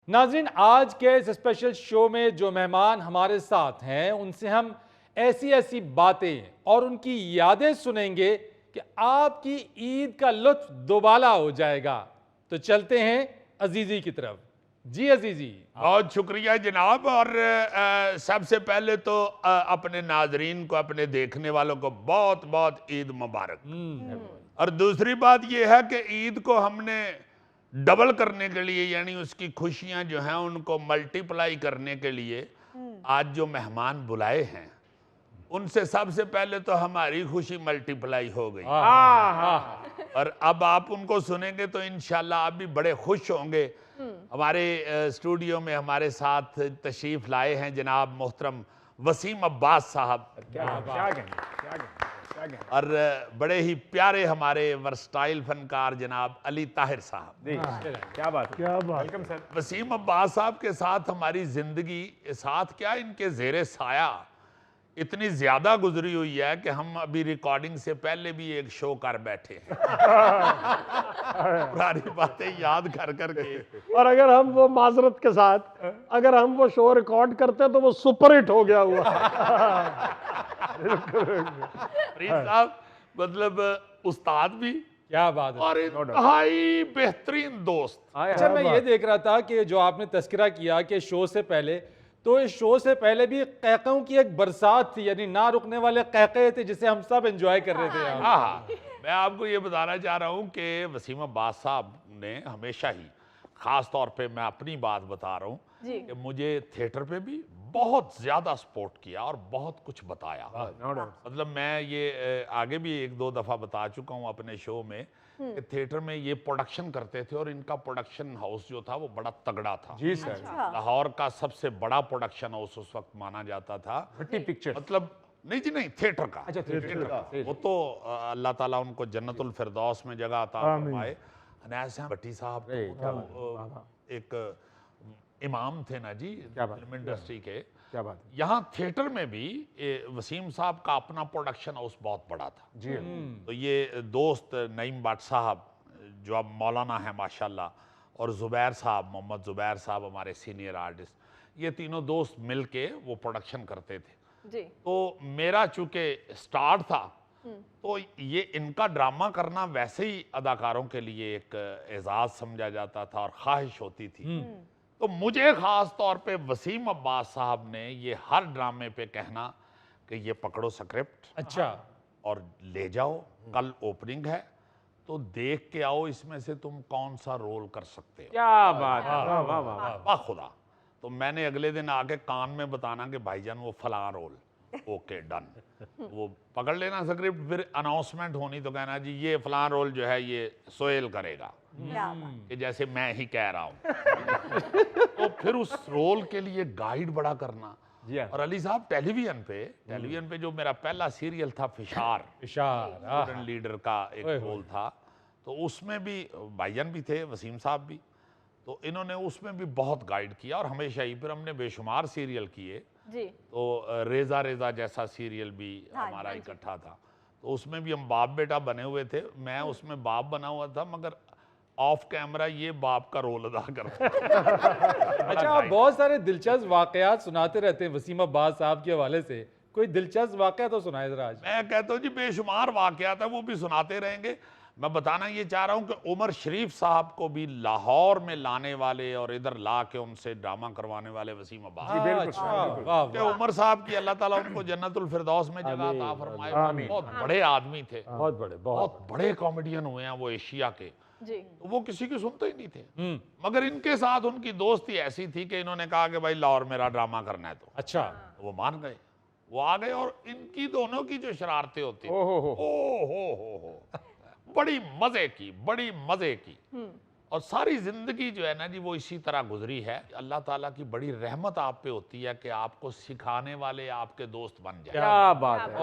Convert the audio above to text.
नाज़रीन, आज के इस स्पेशल शो में जो मेहमान हमारे साथ हैं उनसे हम ऐसी ऐसी बातें और उनकी यादें सुनेंगे कि आपकी ईद का लुत्फ दोबाला हो जाएगा। तो चलते हैं अजीजी की तरफ। जी अजीजी। बहुत शुक्रिया जनाब। और सबसे पहले तो अपने नाजरीन को, अपने देखने वालों को बहुत बहुत ईद मुबारक। और दूसरी बात यह है कि ईद को हमने डबल करने के लिए, यानी उसकी खुशियां जो हैं उनको मल्टीप्लाई करने के लिए आज जो मेहमान बुलाए हैं उनसे सबसे पहले तो हमारी खुशी मल्टीप्लाई हो गई। और अब आप उनको सुनेंगे तो इंशाल्लाह आप भी बड़े खुश होंगे। हमारे स्टूडियो में हमारे साथ तशरीफ लाए हैं जनाब मोहतरम वसीम अब्बास साहब, और बड़े ही प्यारे हमारे वर्सटाइल फनकार जनाब अली ताहिर साहब। क्या बात, वेलकम सर। वसीम अब्बास साहब के साथ हमारी जिंदगी, साथ क्या इनके जेरे साया इतनी ज्यादा गुजरी हुई है कि हम अभी रिकॉर्डिंग से पहले भी एक शो कर बैठे हैं पुरानी बातें याद कर करके। और अगर हम वो माजरत के साथ अगर हम वो शो रिकॉर्ड करते तो वो सुपर हिट हो गया हुआ। फरीद साहब मतलब उस्ताद भी, क्या बात है। और इंतहाई बेहतरीन दोस्त। अच्छा, मैं ये देख रहा था कि जो आपने तस्करा किया कि शो से पहले, तो इस शो से पहले भी कहकों की एक बरसात थी, यानी ना रुकने वाले कहके थे जिसे हम सब एंजॉय कर रहे थे यहाँ। हाँ, मैं आपको ये बताना चाह रहा हूँ कि वसीम अब्बास साहब ने हमेशा ही, खास तौर पे मैं अपनी बात बता रहा हूँ कि मुझे थिएटर पे भी बहुत ज्यादा सपोर्ट किया और बहुत कुछ बताया। मतलब मैं ये आगे भी एक दो दफा बता चुका हूँ अपने शो में कि थिएटर में ये प्रोडक्शन करते थे और इनका प्रोडक्शन हाउस जो था वो बड़ा तगड़ा था। जी सर। लाहौर का सबसे बड़ा प्रोडक्शन हाउस उस वक्त माना जाता था। पिक्चर मतलब नहीं जी, नहीं, थिएटर का। अच्छा, थिएटर का। वो तो अल्लाह ताला उनको जन्नतुल फिरदौस में जगह अता फरमाए। अनैस भट्टी साहब तो एक इमाम थे ना जी फिल्म इंडस्ट्री के। क्या बात, यहाँ थिएटर में भी वसीम साहब का अपना प्रोडक्शन हाउस बहुत बड़ा था जी। तो ये दोस्त नईम भट्ट साहब जो अब मौलाना है माशाल्लाह, और जुबैर साहब, मोहम्मद जुबैर साहब हमारे सीनियर आर्टिस्ट, ये तीनों दोस्त मिलके वो प्रोडक्शन करते थे जी। तो मेरा चूंकि स्टार्ट था तो ये इनका ड्रामा करना वैसे ही अदाकारों के लिए एक एजाज समझा जाता था और ख्वाहिश होती थी। तो मुझे खास तौर पे वसीम अब्बास साहब ने ये हर ड्रामे पे कहना कि ये पकड़ो स्क्रिप्ट, अच्छा, और ले जाओ, कल ओपनिंग है तो देख के आओ इसमें से तुम कौन सा रोल कर सकते हो। क्या बात है, वाह वाह वाह वाह खुदा। तो मैंने अगले दिन आके कान में बताना कि भाईजान वो फलां रोल, ओके डन। वो पकड़ लेना स्क्रिप्ट, फिर अनाउंसमेंट होनी तो कहना जी ये फलां रोल जो है ये सोहेल करेगा, कि जैसे मैं ही कह रहा हूँ। तो फिर उस रोल के लिए गाइड बड़ा करना। और अली साहब टेलीविजन पे जो मेरा पहला सीरियल था फिशार स्टूडेंट लीडर का एक रोल था, तो उसमें भी भाईजान भी थे, वसीम साहब भी, तो इन्होंने उसमें भी बहुत गाइड किया। और हमेशा ही फिर हमने बेशुमार सीरियल किए जी। तो रेजा रेजा जैसा सीरियल भी हमारा इकट्ठा था, तो उसमें भी हम बाप बेटा बने हुए थे। मैं उसमें बाप बना हुआ था, मगर ऑफ कैमरा ये बाप का रोल अदा करता। अच्छा, आप बहुत सारे दिलचस्प वाकयात सुनाते रहते हैं वसीम अब्बास साहब के हवाले से, कोई दिलचस्प वाकया तो सुनाए जरा आज। मैं कहता हूँ जी बेशुमार वाकयात है, वो भी सुनाते रहेंगे। मैं बताना ये चाह रहा हूँ कि उमर शरीफ साहब को भी लाहौर में लाने वाले और इधर ला के उनसे ड्रामा करवाने वाले वसीम अब्बास। उमर साहब की अल्लाह ताला उनको जन्नतुल फिरदौस में जगह अता फरमाए। बहुत बड़े आदमी थे, बहुत बड़े कॉमेडियन हुए हैं वो एशिया के जी। तो वो किसी की सुनते ही नहीं थे, मगर इनके साथ उनकी दोस्ती ऐसी थी कि इन्होंने कहा कि भाई लाहौर मेरा ड्रामा करना है तो अच्छा, वो मान गए, वो आ गए। और इनकी दोनों की जो शरारतें होती हो बड़ी मजे की और सारी जिंदगी जो है ना जी वो इसी तरह गुजरी है। अल्लाह ताला की बड़ी रहमत आप पे होती है कि आपको सिखाने वाले आपके दोस्त बन जाए। क्या बात है।